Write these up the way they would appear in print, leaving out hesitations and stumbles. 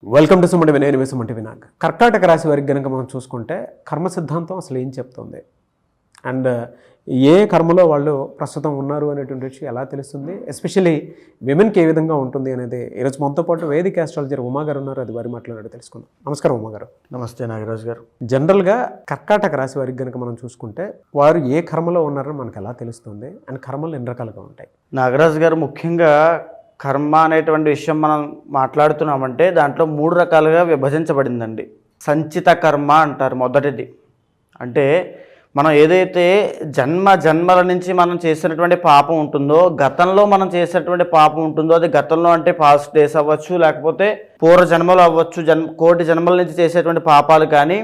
Welcome to Sumanti Vinay Sumanti Vinayak. కర్కాటక రాశి వారికి కనుక మనం చూసుకుంటే కర్మ సిద్ధాంతం అసలు ఏం చెప్తుంది అండ్ ఏ కర్మలో వాళ్ళు ప్రస్తుతం ఉన్నారు అనేటువంటి విషయం ఎలా తెలుస్తుంది, ఎస్పెషల్లీ విమెన్కి ఏ విధంగా ఉంటుంది అనేది ఈరోజు మనతో పాటు వేదిక ఆస్ట్రాలజర్ ఉమా గారు ఉన్నారు. అది వారి మాట్లాడి తెలుసుకుందాం. నమస్కారం ఉమా గారు. నమస్తే నాగరాజు గారు. జనరల్గా కర్కాటక రాశి వారికి కనుక మనం చూసుకుంటే వారు ఏ కర్మలో ఉన్నారో మనకు ఎలా తెలుస్తుంది అండ్ కర్మలు ఎన్ని రకాలుగా ఉంటాయి? నాగరాజు గారు, ముఖ్యంగా కర్మ అనేటువంటి విషయం మనం మాట్లాడుతున్నామంటే దాంట్లో 3 రకాలుగా విభజించబడిందండి. సంచిత కర్మ అంటారు. మొదటిది అంటే మనం ఏదైతే జన్మల నుంచి మనం చేసినటువంటి పాపం ఉంటుందో, గతంలో మనం చేసినటువంటి పాపం ఉంటుందో, అది గతంలో అంటే పాస్ట్ డేస్ అవ్వచ్చు, లేకపోతే పూర్వ జన్మలు అవ్వచ్చు, కోటి జన్మల నుంచి చేసేటువంటి పాపాలు కానీ,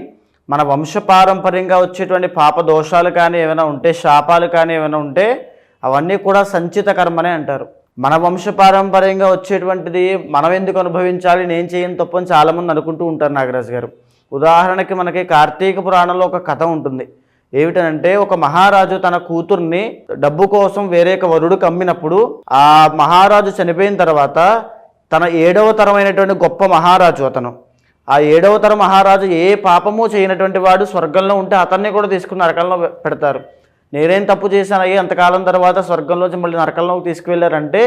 మన వంశపారంపర్యంగా వచ్చేటువంటి పాప దోషాలు కానీ ఏమైనా ఉంటే, శాపాలు కానీ ఏమైనా ఉంటే, అవన్నీ కూడా సంచిత కర్మనే అంటారు. మన వంశపారంపర్యంగా వచ్చేటువంటిది మనం ఎందుకు అనుభవించాలి, నేను చేయని తప్పు అని చాలామంది అనుకుంటూ ఉంటారు నాగరాజు గారు. ఉదాహరణకి మనకి కార్తీక పురాణంలో ఒక కథ ఉంటుంది. ఏమిటనంటే, ఒక మహారాజు తన కూతుర్ని డబ్బు కోసం వేరే వరుడికి అమ్మినప్పుడు ఆ మహారాజు చనిపోయిన తర్వాత తన 7వ తరమైనటువంటి గొప్ప మహారాజు అతను, ఆ 7వ తరం మహారాజు ఏ పాపము చేయనటువంటి వాడు స్వర్గంలో ఉంటే అతన్ని కూడా తీసుకుని నరకంలో పెడతారు. నేనేం తప్పు చేశానయ్యి అంతకాలం తర్వాత స్వర్గంలోంచి మళ్ళీ నరకంలోకి తీసుకువెళ్ళారంటే,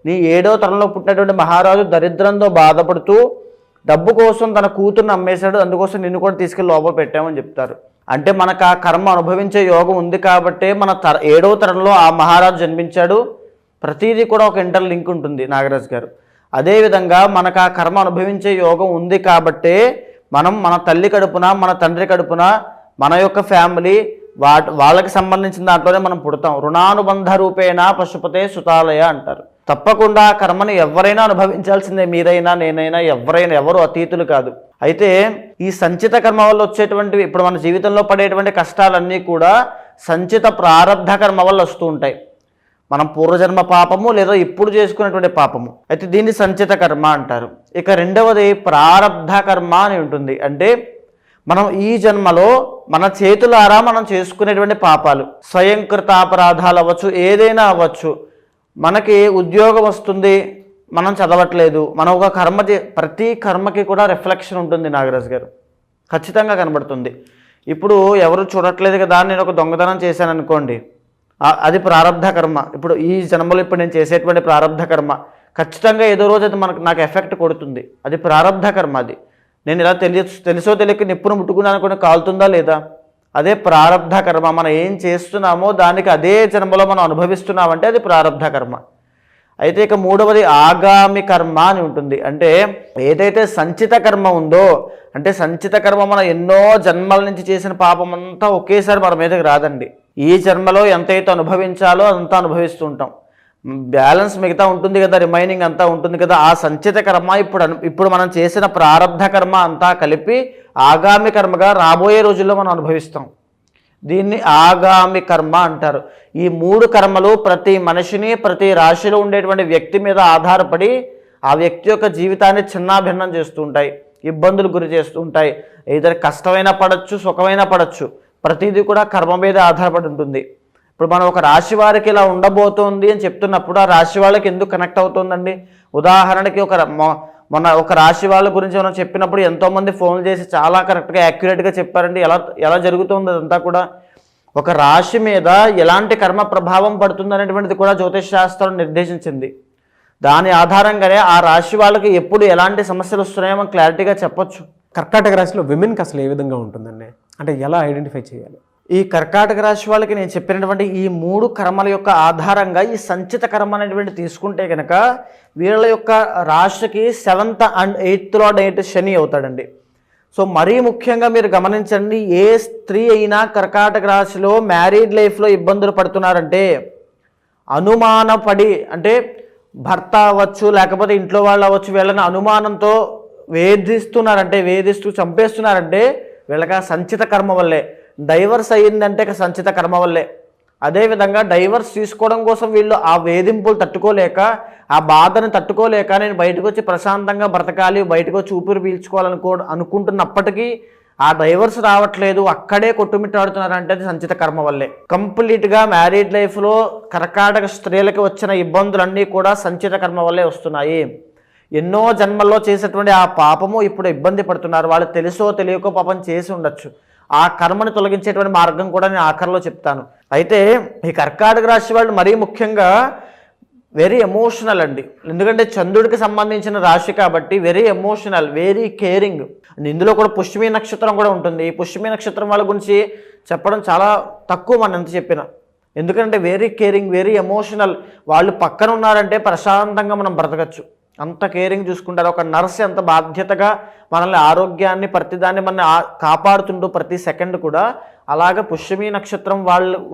నీ 7వ తరంలో పుట్టినటువంటి మహారాజు దరిద్రంతో బాధపడుతూ డబ్బు కోసం తన కూతుర్ని అమ్మేశాడు, అందుకోసం నిన్ను కూడా తీసుకెళ్ళి లోపల పెట్టామని చెప్తారు. అంటే మనకు ఆ కర్మ అనుభవించే యోగం ఉంది కాబట్టే మన 7వ తరంలో ఆ మహారాజు జన్మించాడు. ప్రతిదీ కూడా ఒక ఇంటర్ లింక్ ఉంటుంది నాగరాజు గారు. అదేవిధంగా మనకు ఆ కర్మ అనుభవించే యోగం ఉంది కాబట్టే మనం మన తల్లి కడుపున, మన తండ్రి కడుపున, మన యొక్క ఫ్యామిలీ వాళ్ళకి సంబంధించిన దాంట్లోనే మనం పుడతాం. రుణానుబంధ రూపేణ పశుపతే సుతాలయ అంటారు. తప్పకుండా ఆ కర్మని ఎవరైనా అనుభవించాల్సిందే, మీరైనా నేనైనా ఎవరు అతీతులు కాదు. అయితే ఈ సంచిత కర్మ వల్ల వచ్చేటువంటివి, ఇప్పుడు మన జీవితంలో పడేటువంటి కష్టాలన్నీ కూడా సంచిత ప్రారబ్ధ కర్మ వల్ల వస్తూ ఉంటాయి. మనం పూర్వజన్మ పాపము లేదా ఇప్పుడు చేసుకున్నటువంటి పాపము, అయితే దీన్ని సంచిత కర్మ అంటారు. ఇక రెండవది ప్రారబ్ధ కర్మ అని ఉంటుంది. అంటే మనం ఈ జన్మలో మన చేతులారా మనం చేసుకునేటువంటి పాపాలు, స్వయంకృత అపరాధాలు అవ్వచ్చు, ఏదైనా అవ్వచ్చు. మనకి ఉద్యోగం వస్తుంది, మనం చదవట్లేదు, మనం ఒక కర్మ ప్రతి కర్మకి కూడా రిఫ్లెక్షన్ ఉంటుంది నాగరాజు గారు, ఖచ్చితంగా కనబడుతుంది. ఇప్పుడు ఎవరు చూడట్లేదు కదా, నేను ఒక దొంగతనం చేశాను అనుకోండి, అది ప్రారబ్ధ కర్మ. ఇప్పుడు ఈ జన్మలో ఇప్పుడు నేను చేసేటువంటి ప్రారబ్ధ కర్మ ఖచ్చితంగా ఏదో రోజు అది నాకు ఎఫెక్ట్ కొడుతుంది. అది ప్రారబ్ధ కర్మ. అది నేను ఇలా తెలుసో తెలియక నిప్పును ముట్టుకున్నాను అనుకుని కాలుతుందా లేదా, అదే ప్రారబ్ధ కర్మ. మనం ఏం చేస్తున్నామో దానికి అదే జన్మలో మనం అనుభవిస్తున్నామంటే అది ప్రారబ్ధ కర్మ. అయితే ఇక మూడవది ఆగామి కర్మ అని ఉంటుంది. అంటే ఏదైతే సంచిత కర్మ ఉందో, అంటే సంచిత కర్మ మనం ఎన్నో జన్మల నుంచి చేసిన పాపం అంతా ఒకేసారి మన మీదకి రాదండి. ఈ జన్మలో ఎంతైతే అనుభవించాలో అంతా అనుభవిస్తూ ఉంటాం. బ్యాలెన్స్ మిగతా ఉంటుంది కదా, రిమైనింగ్ అంతా ఉంటుంది కదా. ఆ సంచిత కర్మ ఇప్పుడు మనం చేసిన ప్రారబ్ధ కర్మ అంతా కలిపి ఆగామి కర్మగా రాబోయే రోజుల్లో మనం అనుభవిస్తాం. దీన్ని ఆగామి కర్మ అంటారు. ఈ 3 కర్మలు ప్రతి మనిషిని, ప్రతి రాశిలో ఉండేటువంటి వ్యక్తి మీద ఆధారపడి ఆ వ్యక్తి యొక్క జీవితాన్ని చిన్నాభిన్నం చేస్తూ ఉంటాయి, ఇబ్బందులు గురి చేస్తూ ఉంటాయి. ఏదైనా కష్టమైనా పడవచ్చు, సుఖమైనా పడవచ్చు, ప్రతిదీ కూడా కర్మ మీద ఆధారపడి ఉంటుంది. ఇప్పుడు మనం ఒక రాశి వారికి ఇలా ఉండబోతోంది అని చెప్తున్నప్పుడు ఆ రాశి వాళ్ళకి ఎందుకు కనెక్ట్ అవుతుందండి? ఉదాహరణకి మొన్న ఒక రాశి వాళ్ళ గురించి మనం చెప్పినప్పుడు ఎంతోమంది ఫోన్లు చేసి చాలా కరెక్ట్గా యాక్యురేట్గా చెప్పారండి. ఎలా జరుగుతుంది అదంతా కూడా. ఒక రాశి మీద ఎలాంటి కర్మ ప్రభావం పడుతుంది అనేటువంటిది కూడా జ్యోతిష్ శాస్త్రం నిర్దేశించింది. దాని ఆధారంగానే ఆ రాశి వాళ్ళకి ఎప్పుడు ఎలాంటి సమస్యలు వస్తున్నాయో మనం క్లారిటీగా చెప్పొచ్చు. కర్కాటక రాశిలో విమెన్కి అసలు ఏ విధంగా ఉంటుందండి, అంటే ఎలా ఐడెంటిఫై చేయాలి? ఈ కర్కాటక రాశి వాళ్ళకి నేను చెప్పినటువంటి ఈ 3 కర్మల యొక్క ఆధారంగా ఈ సంచిత కర్మ అనేటువంటి తీసుకుంటే కనుక వీళ్ళ యొక్క రాశికి 7th and 8th lord Shani అవుతాడండి. సో మరీ ముఖ్యంగా మీరు గమనించండి, ఏ స్త్రీ అయినా కర్కాటక రాశిలో మ్యారీడ్ లైఫ్లో ఇబ్బందులు పడుతున్నారంటే, అనుమానపడి, అంటే భర్త అవ్వచ్చు లేకపోతే ఇంట్లో వాళ్ళు అవ్వచ్చు, వీళ్ళని అనుమానంతో వేధిస్తూ చంపేస్తున్నారంటే వీళ్ళకి ఆ సంచిత కర్మ వల్లే. డైవర్స్ అయ్యిందంటే సంచిత కర్మ వల్లే. అదేవిధంగా డైవర్స్ తీసుకోవడం కోసం వీళ్ళు ఆ వేధింపులు తట్టుకోలేక, ఆ బాధను తట్టుకోలేక, నేను బయటకు వచ్చి ప్రశాంతంగా బ్రతకాలి, బయటకు వచ్చి ఊపిరి అనుకుంటున్నప్పటికీ ఆ డైవర్స్ రావట్లేదు, అక్కడే కొట్టుమిట్టాడుతున్నారంటే అది సంచిత కర్మ వల్లే. కంప్లీట్గా మ్యారీడ్ లైఫ్లో కర్కాటక స్త్రీలకి వచ్చిన ఇబ్బందులన్నీ కూడా సంచిత కర్మ వల్లే వస్తున్నాయి. ఎన్నో జన్మల్లో చేసేటువంటి ఆ పాపము ఇప్పుడు ఇబ్బంది పడుతున్నారు. వాళ్ళు తెలుసో తెలియకో పాపం చేసి ఉండొచ్చు. ఆ కర్మని తొలగించేటువంటి మార్గం కూడా నేను ఆఖరిలో చెప్తాను. అయితే ఈ కర్కాటక రాశి వాళ్ళు మరీ ముఖ్యంగా వెరీ ఎమోషనల్ అండి. ఎందుకంటే చంద్రుడికి సంబంధించిన రాశి కాబట్టి వెరీ ఎమోషనల్, వెరీ కేరింగ్. ఇందులో కూడా పుష్యమి నక్షత్రం కూడా ఉంటుంది. ఈ పుష్యమి నక్షత్రం వాళ్ళ గురించి చెప్పడం చాలా తక్కువ మనం ఎంత చెప్పినా. ఎందుకంటే వెరీ కేరింగ్, వెరీ ఎమోషనల్. వాళ్ళు పక్కన ఉన్నారంటే ప్రశాంతంగా మనం బ్రతకచ్చు, అంత కేరింగ్ చూసుకుంటారు. ఒక నర్స్ ఎంత బాధ్యతగా మనల్ని ఆరోగ్యాన్ని ప్రతిదాన్ని మనల్ని కాపాడుతుంటూ ప్రతి సెకండ్ కూడా, అలాగే పుష్యమి నక్షత్రం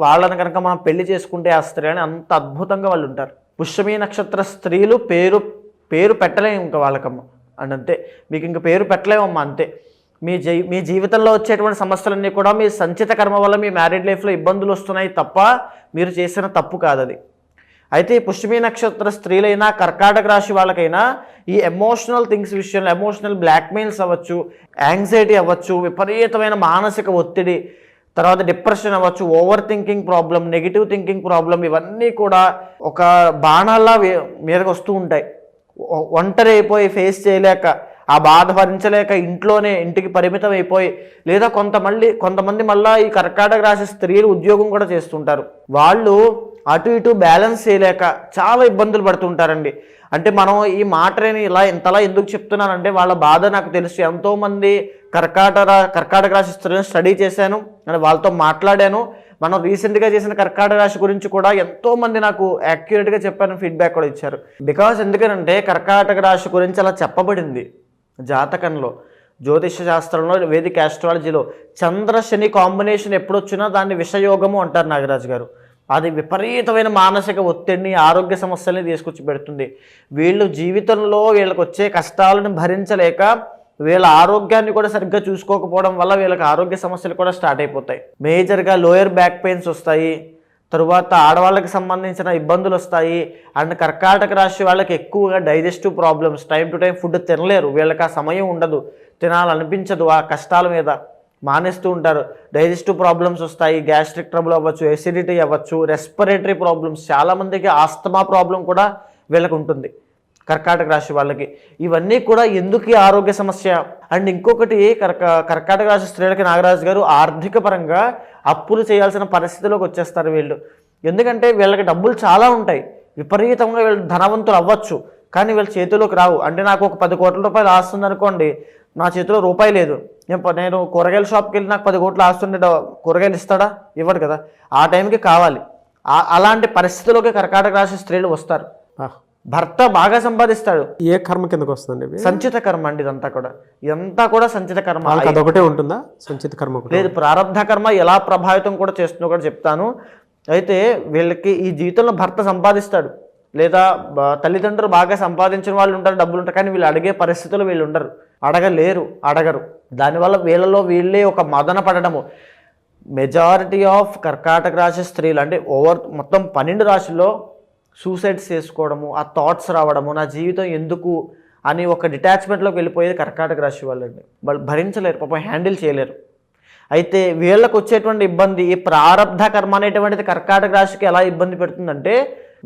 వాళ్ళని కనుక మనం పెళ్లి చేసుకుంటే ఆ స్త్రీ అని అంత అద్భుతంగా వాళ్ళు ఉంటారు. పుష్యమి నక్షత్ర స్త్రీలు పేరు పెట్టలేము ఇంకా వాళ్ళకమ్మ అని, అంతే. మీకు ఇంక పేరు పెట్టలేమమ్మా, అంతే. మీ జీవితంలో వచ్చేటువంటి సమస్యలన్నీ కూడా మీ సంచిత కర్మ వల్ల మీ మ్యారీడ్ లైఫ్లో ఇబ్బందులు వస్తున్నాయి తప్ప మీరు చేసిన తప్పు కాదు అది. అయితే ఈ పుష్యమి నక్షత్ర స్త్రీలైనా కర్కాటక రాశి వాళ్ళకైనా ఈ ఎమోషనల్ థింగ్స్ విషయంలో, ఎమోషనల్ బ్లాక్మెయిల్స్ అవ్వచ్చు, యాంగ్జైటీ అవ్వచ్చు, విపరీతమైన మానసిక ఒత్తిడి, తర్వాత డిప్రెషన్ అవ్వచ్చు, over thinking problem, negative thinking problem, ఇవన్నీ కూడా ఒక బాణాల్లా మీదకి వస్తూ ఉంటాయి. ఒంటరి అయిపోయి ఫేస్ చేయలేక, ఆ బాధ భరించలేక ఇంటికి పరిమితం అయిపోయి, లేదా కొంతమంది మళ్ళీ ఈ కర్కాటక రాశి స్త్రీలు ఉద్యోగం కూడా చేస్తుంటారు. వాళ్ళు అటు ఇటు బ్యాలెన్స్ చేయలేక చాలా ఇబ్బందులు పడుతుంటారండి. అంటే మనం ఈ మాటని ఇంతలా ఎందుకు చెప్తున్నానంటే వాళ్ళ బాధ నాకు తెలుసు. ఎంతోమంది కర్కాటక రాశి స్త్రీలను స్టడీ చేశాను అని వాళ్ళతో మాట్లాడాను. మనం రీసెంట్గా చేసిన కర్కాటక రాశి గురించి కూడా ఎంతోమంది నాకు యాక్యురేట్గా చెప్పాను, ఫీడ్బ్యాక్ కూడా ఇచ్చారు. బికాజ్ ఎందుకనంటే కర్కాటక రాశి గురించి అలా చెప్పబడింది జాతకంలో, జ్యోతిష శాస్త్రంలో, వేదిక ఆస్ట్రాలజీలో. చంద్ర శని కాంబినేషన్ ఎప్పుడొచ్చినా దాన్ని విషయోగము అంటారు నాగరాజు గారు. అది విపరీతమైన మానసిక ఒత్తిడిని, ఆరోగ్య సమస్యల్ని తీసుకొచ్చి పెడుతుంది. వీళ్ళు జీవితంలో వీళ్ళకి వచ్చే కష్టాలను భరించలేక వీళ్ళ ఆరోగ్యాన్ని కూడా సరిగ్గా చూసుకోకపోవడం వల్ల వీళ్ళకి ఆరోగ్య సమస్యలు కూడా స్టార్ట్ అయిపోతాయి. మేజర్గా లోయర్ బ్యాక్ పెయిన్స్ వస్తాయి, తరువాత ఆడవాళ్ళకి సంబంధించిన ఇబ్బందులు వస్తాయి. అండ్ కర్కాటక రాశి వాళ్ళకి ఎక్కువగా digestive problems, time to time food తినలేరు, వీళ్ళకి ఆ సమయం ఉండదు, తినాలనిపించదు, ఆ కష్టాల మీద మానేస్తూ ఉంటారు. డైజెస్టివ్ ప్రాబ్లమ్స్ వస్తాయి, గ్యాస్ట్రిక్ ట్రబుల్ అవ్వచ్చు, ఎసిడిటీ అవ్వచ్చు, రెస్పిరేటరీ ప్రాబ్లమ్స్, చాలామందికి ఆస్తమా ప్రాబ్లం కూడా వీళ్ళకి ఉంటుంది కర్కాటక రాశి వాళ్ళకి. ఇవన్నీ కూడా ఎందుకు ఆరోగ్య సమస్య. అండ్ ఇంకొకటి కర్కాటక రాశి స్త్రీలకి నాగరాజు గారు ఆర్థిక పరంగా అప్పులు చేయాల్సిన పరిస్థితిలోకి వచ్చేస్తారు వీళ్ళు. ఎందుకంటే వీళ్ళకి డబ్బులు చాలా ఉంటాయి, విపరీతంగా వీళ్ళు ధనవంతులు అవ్వచ్చు, కానీ వీళ్ళ చేతిలోకి రావు. అంటే నాకు ఒక 10 కోట్ల రూపాయలు ఆస్తుంది అనుకోండి, నా చేతిలో రూపాయి లేదు, నేను కూరగాయల షాప్కి వెళ్ళి నాకు 10 కోట్లు ఆస్తుండే కూరగాయలు ఇస్తాడా? ఇవ్వడు కదా. ఆ టైంకి కావాలి. అలాంటి పరిస్థితిలోకి కర్కాటక రాశి స్త్రీలు వస్తారు. భర్త బాగా సంపాదిస్తాడు, ఏ కర్మ కిందకు వస్తుంది? సంచిత కర్మ అండి. ఇదంతా కూడా సంచిత కర్మ. అదొకటే ఉంటుందా సంచిత కర్మ? లేదు, ప్రారంధ కర్మ ఎలా ప్రభావితం కూడా చేస్తుందో కూడా చెప్తాను. అయితే వీళ్ళకి ఈ జీవితంలో భర్త సంపాదిస్తాడు, లేదా తల్లిదండ్రులు బాగా సంపాదించిన వాళ్ళు ఉంటారు, డబ్బులు ఉంటారు, కానీ వీళ్ళు అడిగే పరిస్థితులు వీళ్ళు ఉండరు, అడగరు. దానివల్ల వీళ్ళే ఒక మదన పడడము. మెజారిటీ ఆఫ్ కర్కాటక రాశి స్త్రీలు అంటే మొత్తం 12 రాశుల్లో సూసైడ్స్ చేసుకోవడము, ఆ థాట్స్ రావడము, నా జీవితం ఎందుకు అని ఒక డిటాచ్మెంట్లోకి వెళ్ళిపోయేది కర్కాటక రాశి వాళ్ళండి. వాళ్ళు భరించలేరు, పాపం హ్యాండిల్ చేయలేరు. అయితే వీళ్ళకు వచ్చేటువంటి ఇబ్బంది, ఈ ప్రారబ్ధ కర్మ అనేటువంటిది కర్కాటక రాశికి ఎలా ఇబ్బంది పెడుతుందంటే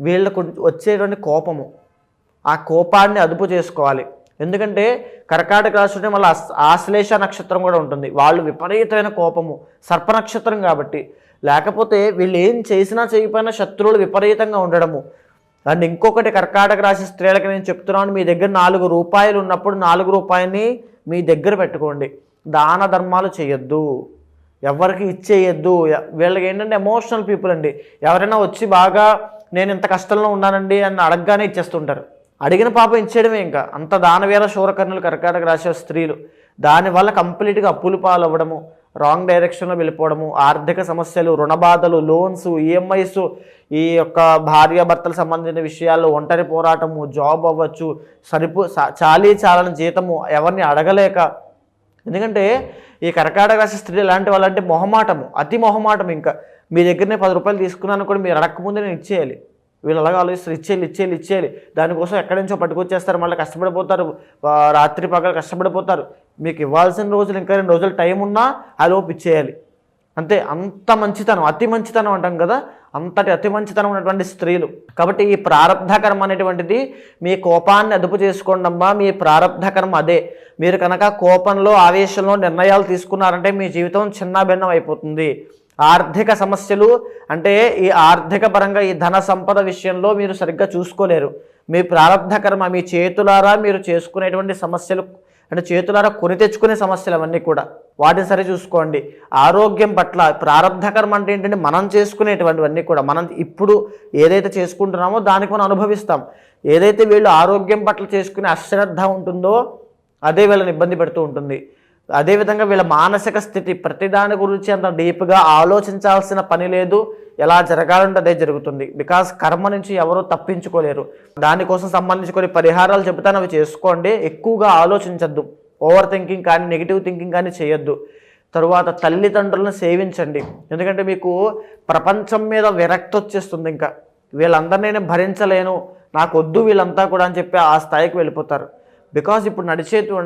వీళ్ళకు వచ్చేటువంటి కోపము, ఆ కోపాన్ని అదుపు చేసుకోవాలి. ఎందుకంటే కర్కాటక రాశి మళ్ళీ ఆశ్లేష నక్షత్రం కూడా ఉంటుంది, వాళ్ళు విపరీతమైన కోపము, సర్ప నక్షత్రం కాబట్టి. లేకపోతే వీళ్ళు ఏం చేసినా చేయకపోయినా శత్రువులు విపరీతంగా ఉండడము. అండ్ ఇంకొకటి కర్కాటక రాశి స్త్రీలకి నేను చెప్తున్నాను, మీ దగ్గర 4 రూపాయలు ఉన్నప్పుడు 4 రూపాయలని మీ దగ్గర పెట్టుకోండి. దాన ధర్మాలు చేయొద్దు, ఎవరికి ఇచ్చేయద్దు. వీళ్ళకి ఏంటంటే ఎమోషనల్ పీపుల్ అండి. ఎవరైనా వచ్చి బాగా నేను ఇంత కష్టంలో ఉన్నానండి అని అడగగానే ఇచ్చేస్తుంటారు. అడిగిన పాపం ఇచ్చేయడమే. ఇంకా అంత దానవీర శూరకర్ణులు కర్కాటక రాశి స్త్రీలు. దానివల్ల కంప్లీట్గా అప్పులు పాలవ్వడము, రాంగ్ డైరెక్షన్లో వెళ్ళిపోవడము, ఆర్థిక సమస్యలు, రుణబాధలు, లోన్స్, ఈఎంఐస్, ఈ యొక్క భార్యాభర్తలకు సంబంధించిన విషయాల్లో ఒంటరి పోరాటము, జాబ్ అవ్వచ్చు, చాలని జీతము, ఎవరిని అడగలేక. ఎందుకంటే ఈ కర్కాటక రాశి స్త్రీ ఎలాంటి వాళ్ళంటే మొహమాటము, అతి మొహమాటం. ఇంకా మీ దగ్గరనే 10 రూపాయలు తీసుకున్నాను కూడా మీరు అడగకముందే నేను ఇచ్చేయాలి. వీళ్ళు అలాగా ఆలోచిస్తారు, ఇచ్చేయాలి. దానికోసం ఎక్కడి నుంచో పట్టుకొచ్చేస్తారు, మళ్ళీ కష్టపడిపోతారు, రాత్రి పగలు కష్టపడిపోతారు. మీకు ఇవ్వాల్సిన రోజులు ఇంకా 2 రోజులు టైం ఉన్నా ఆ లోపు ఇచ్చేయాలి. అంతే. అంత మంచితనం, అతి మంచితనం అంటాం కదా, అంతటి అతి మంచితనం ఉన్నటువంటి స్త్రీలు. కాబట్టి ఈ ప్రారబ్ధ కర్మ అనేటువంటిది, మీ కోపాన్ని అదుపు చేసుకోండి అమ్మా, మీ ప్రారబ్ధ కర్మ అదే. మీరు కనుక కోపంలో ఆవేశంలో నిర్ణయాలు తీసుకున్నారంటే మీ జీవితం చిన్నాభిన్నం అయిపోతుంది. ఆర్థిక సమస్యలు అంటే ఈ ఆర్థిక పరంగా ఈ ధన సంపద విషయంలో మీరు సరిగ్గా చూసుకోలేరు. మీ ప్రారబ్ధ కర్మ, మీ చేతులారా మీరు చేసుకునేటువంటి సమస్యలు, అంటే చేతులారా కొని తెచ్చుకునే సమస్యలు అవన్నీ కూడా, వాటిని సరి చూసుకోండి. ఆరోగ్యం పట్ల ప్రారబ్ధ కర్మ అంటే ఏంటంటే మనం చేసుకునేటువంటివన్నీ కూడా, మనం ఇప్పుడు ఏదైతే చేసుకుంటున్నామో దానికి మనం అనుభవిస్తాం. ఏదైతే వీళ్ళు ఆరోగ్యం పట్ల చేసుకునే అశ్రద్ధ ఉంటుందో అదే వీళ్ళని ఇబ్బంది పెడుతూ ఉంటుంది. అదేవిధంగా వీళ్ళ మానసిక స్థితి, ప్రతిదాని గురించి అంత డీప్గా ఆలోచించాల్సిన పని లేదు, ఎలా జరగాలంటే అదే జరుగుతుంది. బికాస్ కర్మ నుంచి ఎవరూ తప్పించుకోలేరు. దానికోసం సంబంధించి కొన్ని పరిహారాలు చెబుతాను, అవి చేసుకోండి. ఎక్కువగా ఆలోచించద్దు, ఓవర్ థింకింగ్ కానీ నెగిటివ్ థింకింగ్ కానీ చేయొద్దు. తరువాత తల్లిదండ్రులను సేవించండి. ఎందుకంటే మీకు ప్రపంచం మీద విరక్తి వచ్చేస్తుంది. ఇంకా వీళ్ళందరినీ నేను భరించలేను, నాకు వద్దు వీళ్ళంతా కూడా అని చెప్పి ఆ స్థాయికి వెళ్ళిపోతారు. బికాజ్ ఇప్పుడు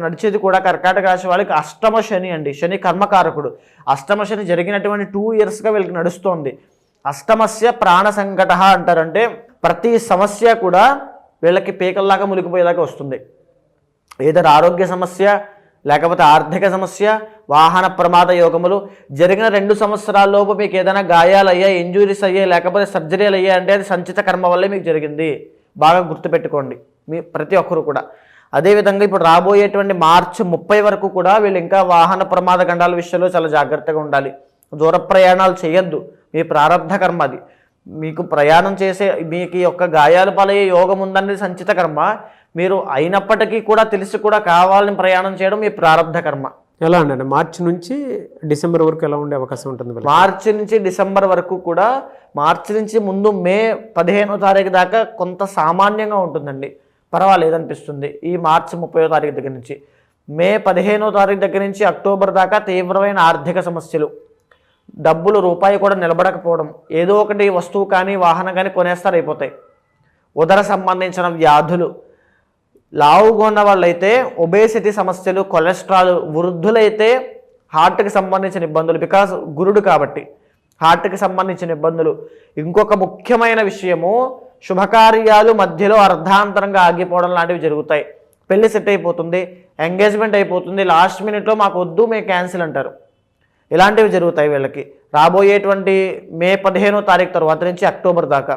నడిచేది కూడా కర్కాటక రాశి వాళ్ళకి అష్టమ శని అండి. శని కర్మకారకుడు. అష్టమ శని జరిగినటువంటి 2 ఇయర్స్గా వీళ్ళకి నడుస్తోంది. అష్టమస్య ప్రాణ సంకట అంటారంటే ప్రతి సమస్య కూడా వీళ్ళకి పీకల్లాగా మునిగిపోయేలాగా వస్తుంది. ఏదైనా ఆరోగ్య సమస్య, లేకపోతే ఆర్థిక సమస్య, వాహన ప్రమాద యోగములు. జరిగిన 2 సంవత్సరాల్లోపు మీకు ఏదైనా గాయాలు అయ్యాయి, ఇంజురీస్ అయ్యాయి, లేకపోతే సర్జరీలు అయ్యాయి అంటే అది సంచిత కర్మ వల్లే మీకు జరిగింది. బాగా గుర్తుపెట్టుకోండి మీ ప్రతి ఒక్కరు కూడా. అదేవిధంగా ఇప్పుడు రాబోయేటువంటి మార్చి 30 వరకు కూడా వీళ్ళు ఇంకా వాహన ప్రమాద గండాల విషయంలో చాలా జాగ్రత్తగా ఉండాలి. దూర ప్రయాణాలు చేయొద్దు, మీ ప్రారబ్ధ కర్మ అది. మీకు ప్రయాణం చేసే, మీకు ఈ యొక్క గాయాలు పాలయ్యే యోగం ఉందనేది సంచిత కర్మ. మీరు అయినప్పటికీ కూడా తెలిసి కూడా కావాలని ప్రయాణం చేయడం మీ ప్రారబ్ధ కర్మ. ఎలా అండి, మార్చి నుంచి డిసెంబర్ వరకు ఎలా ఉండే అవకాశం ఉంటుంది? మార్చి నుంచి డిసెంబర్ వరకు కూడా, మార్చి నుంచి ముందు మే 15వ తారీఖు దాకా కొంత సామాన్యంగా ఉంటుందండి, పర్వాలేదనిపిస్తుంది. ఈ మార్చి 30వ తారీఖు దగ్గర నుంచి మే 15వ తారీఖు దగ్గర నుంచి అక్టోబర్ దాకా తీవ్రమైన ఆర్థిక సమస్యలు, డబ్బులు రూపాయి కూడా నిలబడకపోవడం, ఏదో ఒకటి వస్తువు కానీ వాహనం కానీ కొనేస్తారు, అయిపోతాయి. ఉదర సంబంధించిన వ్యాధులు, లావుగా ఉన్న వాళ్ళైతే ఒబేసిటీ సమస్యలు, కొలెస్ట్రాల్, వృద్ధులైతే హార్ట్కి సంబంధించిన ఇబ్బందులు, బికాస్ గురుడు కాబట్టి హార్ట్కి సంబంధించిన ఇబ్బందులు. ఇంకొక ముఖ్యమైన విషయము, శుభకార్యాలు మధ్యలో అర్ధాంతరంగా ఆగిపోవడం లాంటివి జరుగుతాయి. పెళ్లి సెట్ అయిపోతుంది, ఎంగేజ్మెంట్ అయిపోతుంది, లాస్ట్ మినిట్లో మాకు వద్దు, మేము క్యాన్సిల్ అంటారు. ఇలాంటివి జరుగుతాయి వీళ్ళకి. రాబోయేటువంటి మే 15వ తారీఖు తర్వాత నుంచి అక్టోబర్ దాకా,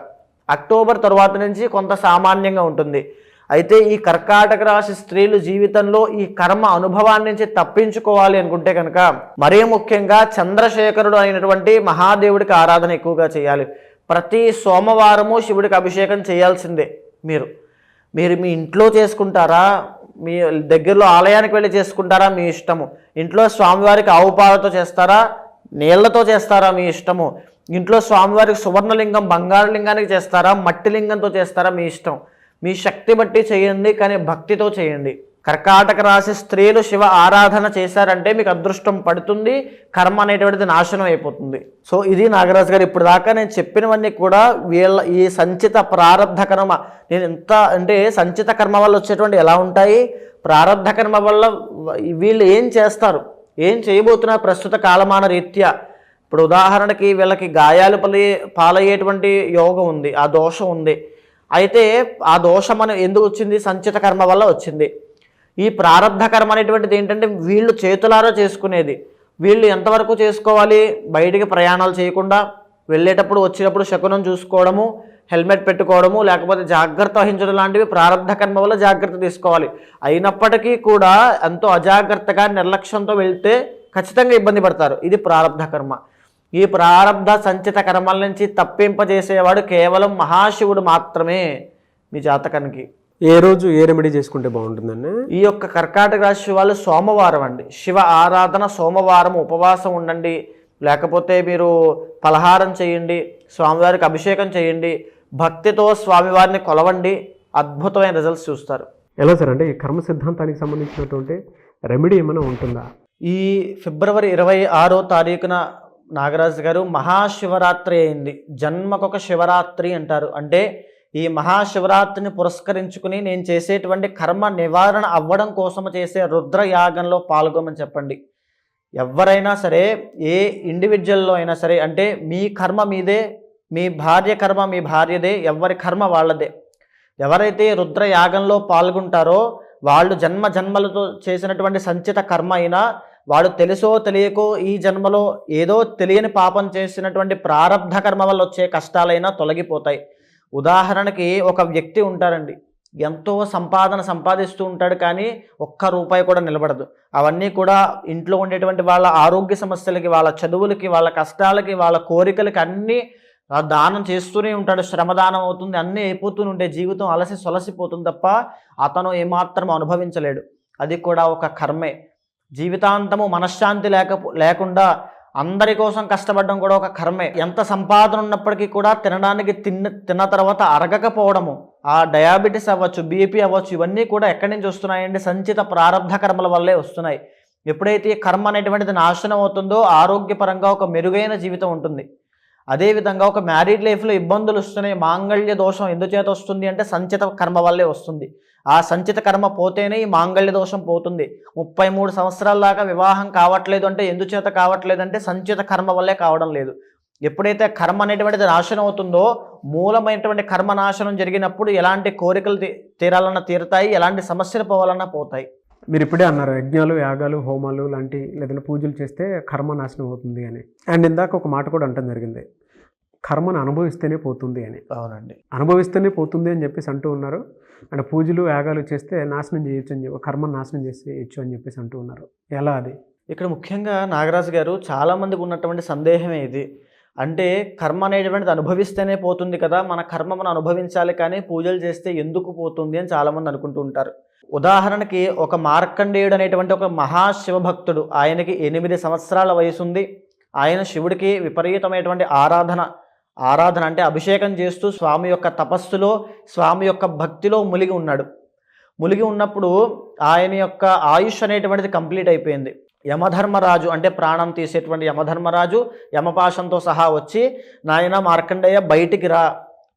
అక్టోబర్ తర్వాత నుంచి కొంత సామాన్యంగా ఉంటుంది. అయితే ఈ కర్కాటక రాశి స్త్రీలు జీవితంలో ఈ కర్మ అనుభవాన్ని నుంచి తప్పించుకోవాలి అనుకుంటే కనుక మరీ ముఖ్యంగా చంద్రశేఖరుడు అయినటువంటి మహాదేవుడికి ఆరాధన ఎక్కువగా చేయాలి. ప్రతి సోమవారము శివుడికి అభిషేకం చేయాల్సిందే. మీరు మీ ఇంట్లో చేసుకుంటారా, మీ దగ్గరలో ఆలయానికి వెళ్ళి చేసుకుంటారా, మీ ఇష్టము. ఇంట్లో స్వామివారికి ఆవు పాలతో చేస్తారా, నీళ్లతో చేస్తారా, మీ ఇష్టము. ఇంట్లో స్వామివారికి సువర్ణలింగం, బంగారు లింగానికి చేస్తారా, మట్టి లింగంతో చేస్తారా, మీ ఇష్టం. మీ శక్తి బట్టి చేయండి, కానీ భక్తితో చేయండి. కర్కాటక రాశి స్త్రీలు శివ ఆరాధన చేశారంటే మీకు అదృష్టం పడుతుంది, కర్మ అనేటువంటిది నాశనం అయిపోతుంది. సో ఇది నాగరాజు గారు, ఇప్పుడు దాకా నేను చెప్పినవన్నీ కూడా వీళ్ళ ఈ సంచిత ప్రారబ్ధ కర్మ, నేను ఎంత అంటే సంచిత కర్మ వల్ల వచ్చేటువంటి ఎలా ఉంటాయి, ప్రారబ్ధ కర్మ వల్ల వీళ్ళు ఏం చేస్తారు, ఏం చేయబోతున్నారు ప్రస్తుత కాలమాన రీత్యా. ఇప్పుడు ఉదాహరణకి వీళ్ళకి గాయాలు పాలయ్యేటువంటి యోగం ఉంది, ఆ దోషం ఉంది. అయితే ఆ దోషం అని ఎందుకు వచ్చింది, సంచిత కర్మ వల్ల వచ్చింది. ఈ ప్రారబ్ధ కర్మ అనేటువంటిది ఏంటంటే వీళ్ళు చేతులారా చేసుకునేది. వీళ్ళు ఎంతవరకు చేసుకోవాలి, బయటికి ప్రయాణాలు చేయకుండా, వెళ్ళేటప్పుడు వచ్చేటప్పుడు శకునం చూసుకోవడము, హెల్మెట్ పెట్టుకోవడము, లేకపోతే జాగ్రత్త వహించడం లాంటివి ప్రారబ్ధ కర్మ వల్ల జాగ్రత్త తీసుకోవాలి. అయినప్పటికీ కూడా ఎంతో అజాగ్రత్తగా నిర్లక్ష్యంతో వెళ్తే ఖచ్చితంగా ఇబ్బంది పడతారు. ఇది ప్రారబ్ధ కర్మ. ఈ ప్రారబ్ధ సంచిత కర్మల నుంచి తప్పింపజేసేవాడు కేవలం మహాశివుడు మాత్రమే మీ జాతకానికి. ఏ రోజు ఏ రెమెడీ చేసుకుంటే బాగుంటుందండి? ఈ యొక్క కర్కాటక రాశి వాళ్ళు సోమవారం అండి, శివ ఆరాధన సోమవారం ఉపవాసం ఉండండి, లేకపోతే మీరు పలహారం చేయండి, స్వామివారికి అభిషేకం చేయండి, భక్తితో స్వామివారిని కొలవండి, అద్భుతమైన రిజల్ట్స్ చూస్తారు. ఎలా సార్, అంటే ఈ కర్మ సిద్ధాంతానికి సంబంధించినటువంటి రెమెడీ ఏమైనా ఉంటుందా? ఈ ఫిబ్రవరి 26వ తారీఖున నాగరాజు గారు మహాశివరాత్రి అయింది. జన్మకొక శివరాత్రి అంటారు. అంటే ఈ మహాశివరాత్రిని పురస్కరించుకుని నేను చేసేటువంటి కర్మ నివారణ అవ్వడం కోసం చేసే రుద్రయాగంలో పాల్గొమని చెప్పండి. ఎవరైనా సరే, ఏ ఇండివిజువల్లో అయినా సరే, అంటే మీ కర్మ మీదే, మీ భార్య కర్మ మీ భార్యదే, ఎవరి కర్మ వాళ్ళదే. ఎవరైతే రుద్ర యాగంలో పాల్గొంటారో వాళ్ళు జన్మ జన్మలతో చేసినటువంటి సంచిత కర్మ అయినా, వాడు తెలుసో తెలియకో ఈ జన్మలో ఏదో తెలియని పాపం చేసినటువంటి ప్రారబ్ధ కర్మ వల్ల వచ్చే కష్టాలైనా తొలగిపోతాయి. ఉదాహరణకి ఒక వ్యక్తి ఉంటారండి, ఎంతో సంపాదిస్తూ ఉంటాడు, కానీ ఒక్క రూపాయి కూడా నిలబడదు. అవన్నీ కూడా ఇంట్లో ఉండేటువంటి వాళ్ళ ఆరోగ్య సమస్యలకి, వాళ్ళ చదువులకి, వాళ్ళ కష్టాలకి, వాళ్ళ కోరికలకి అన్నీ దానం చేస్తూనే ఉంటాడు. శ్రమదానం అవుతుంది, అన్నీ అయిపోతూనే ఉంటే జీవితం అలసి సొలసిపోతుంది తప్ప అతను ఏమాత్రం అనుభవించలేడు. అది కూడా ఒక కర్మే. జీవితాంతము మనశ్శాంతి లేకుండా అందరి కోసం కష్టపడడం కూడా ఒక కర్మే. ఎంత సంపాదన ఉన్నప్పటికీ కూడా తినడానికి తిన్న తర్వాత అరగకపోవడము, ఆ డయాబెటీస్ అవ్వచ్చు, బీపీ అవ్వచ్చు, ఇవన్నీ కూడా ఎక్కడి నుంచి వస్తున్నాయండి? సంచిత ప్రారబ్ధ కర్మల వల్లే వస్తున్నాయి. ఎప్పుడైతే కర్మ అనేటువంటిది నాశనం అవుతుందో ఆరోగ్యపరంగా ఒక మెరుగైన జీవితం ఉంటుంది. అదేవిధంగా ఒక మ్యారీడ్ లైఫ్లో ఇబ్బందులు వస్తున్నాయి, మాంగళ్య దోషం ఎందుచేత వస్తుంది అంటే సంచిత కర్మ వల్లే వస్తుంది. ఆ సంచిత కర్మ పోతేనే ఈ మాంగళ్య దోషం పోతుంది. 33 సంవత్సరాల దాకా వివాహం కావట్లేదు అంటే ఎందుచేత కావట్లేదు అంటే సంచిత కర్మ వల్లే కావడం లేదు. ఎప్పుడైతే కర్మ అనేటువంటిది నాశనం అవుతుందో, మూలమైనటువంటి కర్మ నాశనం జరిగినప్పుడు ఎలాంటి కోరికలు తీరాలన్నా తీరుతాయి, ఎలాంటి సమస్యలు పోవాలన్నా పోతాయి. మీరు ఇప్పుడే అన్నారు యజ్ఞాలు, యాగాలు, హోమాలు లాంటి లేదంటే పూజలు చేస్తే కర్మ నాశనం అవుతుంది అని. అండ్ ఇందాక ఒక మాట కూడా అంటం జరిగింది, కర్మను అనుభవిస్తేనే పోతుంది అని. అవునండి, అనుభవిస్తేనే పోతుంది అని చెప్పేసి అంటూ ఉన్నారు. అంటే పూజలు, యాగాలు చేస్తే నాశనం చేయొచ్చు అని చెప్పి, కర్మను నాశనం చేసేయచ్చు అని చెప్పేసి అంటూ ఉన్నారు. ఎలా అది? ఇక్కడ ముఖ్యంగా నాగరాజు గారు చాలామందికి ఉన్నటువంటి సందేహమే ఇది. అంటే కర్మ అనేటువంటిది అనుభవిస్తేనే పోతుంది కదా, మన కర్మ మనం అనుభవించాలి, కానీ పూజలు చేస్తే ఎందుకు పోతుంది అని చాలామంది అనుకుంటూ ఉంటారు. ఉదాహరణకి ఒక మార్కండేయుడు అనేటువంటి ఒక మహాశివభక్తుడు, ఆయనకి 8 సంవత్సరాల వయసు ఉంది. ఆయన శివుడికి విపరీతమైనటువంటి ఆరాధన అంటే అభిషేకం చేస్తూ స్వామి యొక్క తపస్సులో, స్వామి యొక్క భక్తిలో మునిగి ఉన్నాడు. మునిగి ఉన్నప్పుడు ఆయన యొక్క ఆయుష్ అనేటువంటిది కంప్లీట్ అయిపోయింది. యమధర్మరాజు అంటే ప్రాణం తీసేటువంటి యమధర్మరాజు యమపాశంతో సహా వచ్చి, నాయన మార్కండేయ బయటికి రా,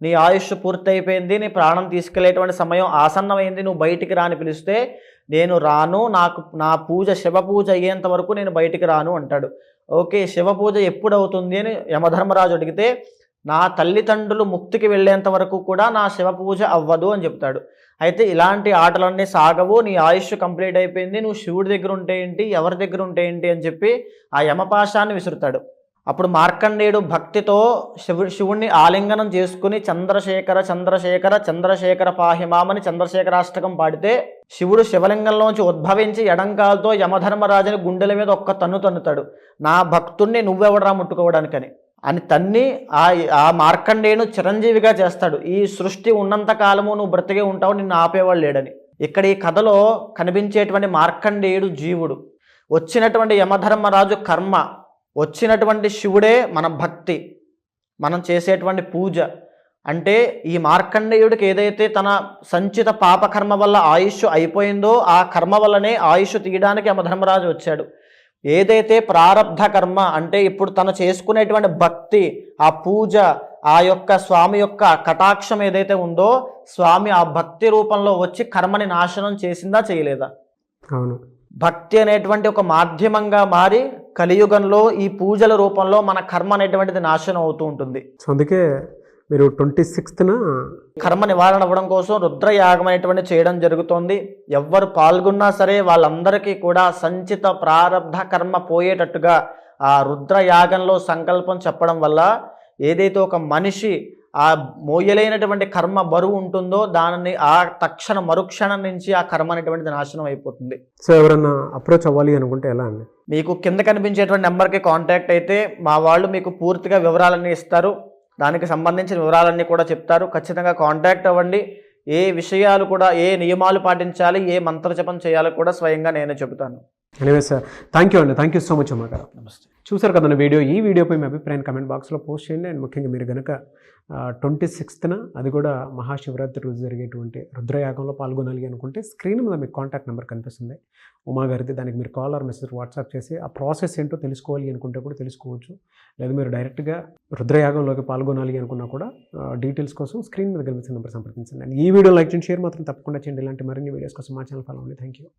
నీ ఆయుష్ పూర్తయిపోయింది, నీ ప్రాణం తీసుకెళ్లేటువంటి సమయం ఆసన్నమైంది, నువ్వు బయటికి రా అని పిలిస్తే, నేను రాను, నా పూజ శివ పూజ అయ్యేంత వరకు నేను బయటికి రాను అంటాడు. ఓకే, శివ పూజ ఎప్పుడు అవుతుంది అని యమధర్మరాజు అడిగితే, నా తల్లిదండ్రులు ముక్తికి వెళ్ళేంత వరకు కూడా నా శివ పూజ అవ్వదు అని చెప్తాడు. అయితే ఇలాంటి ఆటలన్నీ సాగవు, నీ ఆయుష్ కంప్లీట్ అయిపోయింది, నువ్వు శివుడి దగ్గర ఉంటే ఏంటి, ఎవరి దగ్గర ఉంటే ఏంటి అని చెప్పి ఆ యమపాశాన్ని విసురుతాడు. అప్పుడు మార్కండేయుడు భక్తితో శివుణ్ణి ఆలింగనం చేసుకుని చంద్రశేఖర చంద్రశేఖర చంద్రశేఖర పాహిమామని చంద్రశేఖరాష్టకం పాడితే, శివుడు శివలింగంలోంచి ఉద్భవించి ఎడంకాలతో యమధర్మరాజుని గుండెల మీద ఒక్క తన్నుతాడు. నా భక్తుణ్ణి నువ్వెవడరా ముట్టుకోవడానికని అని తన్ని ఆ మార్కండేయును చిరంజీవిగా చేస్తాడు. ఈ సృష్టి ఉన్నంత కాలము నువ్వు బ్రతికే ఉంటావు, నిన్ను ఆపేవాళ్ళు లేడని. ఇక్కడ ఈ కథలో కనిపించేటువంటి మార్కండేయుడు జీవుడు, వచ్చినటువంటి యమధర్మరాజు కర్మ, వచ్చినటువంటి శివుడే మన భక్తి, మనం చేసేటువంటి పూజ. అంటే ఈ మార్కండేయుడికి ఏదైతే తన సంచిత పాపకర్మ వల్ల ఆయుష్ అయిపోయిందో, ఆ కర్మ వల్లనే ఆయుష్ తీయడానికి యమధర్మరాజు వచ్చాడు. ఏదైతే ప్రారబ్ధ కర్మ అంటే ఇప్పుడు తను చేసుకునేటువంటి భక్తి, ఆ పూజ, ఆ యొక్క స్వామి యొక్క కటాక్షం ఏదైతే ఉందో, స్వామి ఆ భక్తి రూపంలో వచ్చి కర్మని నాశనం చేసిందా చేయలేదా? అవును. భక్తి అనేటువంటి ఒక మాధ్యమంగా మారి కలియుగంలో ఈ పూజల రూపంలో మన కర్మ అనేటువంటిది నాశనం అవుతూ ఉంటుంది. సో అందుకే మీరు 26న కర్మ నివారణ అవ్వడం కోసం రుద్రయాగం అనేటువంటి చేయడం జరుగుతోంది. ఎవ్వరు పాల్గొన్నా సరే వాళ్ళందరికీ కూడా సంచిత ప్రారబ్ధ కర్మ పోయేటట్టుగా ఆ రుద్రయాగంలో సంకల్పం చెప్పడం వల్ల ఏదైతే ఒక మనిషి ఆ మోయలేనటువంటి కర్మ బరువు ఉంటుందో దానిని ఆ తక్షణ మరుక్షణం నుంచి ఆ కర్మ అనేటువంటిది నాశనం అయిపోతుంది. సో ఎవరన్నా అప్రోచ్ అవ్వాలి అనుకుంటే ఎలా అండి? మీకు కింద కనిపించేటువంటి నెంబర్కి కాంటాక్ట్ అయితే మా వాళ్ళు మీకు పూర్తిగా వివరాలన్నీ ఇస్తారు, దానికి సంబంధించిన వివరాలన్నీ కూడా చెప్తారు. ఖచ్చితంగా కాంటాక్ట్ అవ్వండి. ఏ విషయాలు కూడా, ఏ నియమాలు పాటించాలి, ఏ మంత్రజపం చేయాలో కూడా స్వయంగా నేనే చెబుతాను. ఎనీవే సార్, థ్యాంక్ యూ అండి, థ్యాంక్ యూ సో మచ్ అమ్మ గారు. నమస్తే. చూసారు కదండి వీడియో. ఈ వీడియోపై మీ అభిప్రాయాన్ని కమెంట్ బాక్స్లో పోస్ట్ చేయండి. అండ్ ముఖ్యంగా మీరు కనుక 26న అది కూడా మహాశివరాత్రి రోజు జరిగేటువంటి రుద్రయాగంలో పాల్గొనాలి అనుకుంటే స్క్రీన్ మీద మీకు కాంటాక్ట్ నెంబర్ కనిపిస్తుంది ఉమా గారిది. దానికి మీరు కాల్ ఆర్ మెసేజ్ వాట్సాప్ చేసి ఆ ప్రాసెస్ ఏంటో తెలుసుకోవాలి అనుకుంటే కూడా తెలుసుకోవచ్చు. లేదా మీరు డైరెక్ట్గా రుద్రయాగంలోకి పాల్గొనాలి అనుకున్నా కూడా డీటెయిల్స్ కోసం స్క్రీన్ మీద కనిపిస్తున్న నెంబర్ సంప్రదించండి. అండ్ ఈ వీడియో లైక్ చేయండి, షేర్ మాత్రం తప్పకుండా చేయండి. ఇలాంటి మరిన్ని వీడియోస్ కోసం మా ఛానల్ ఫాలో అవ్వండి. Thank you.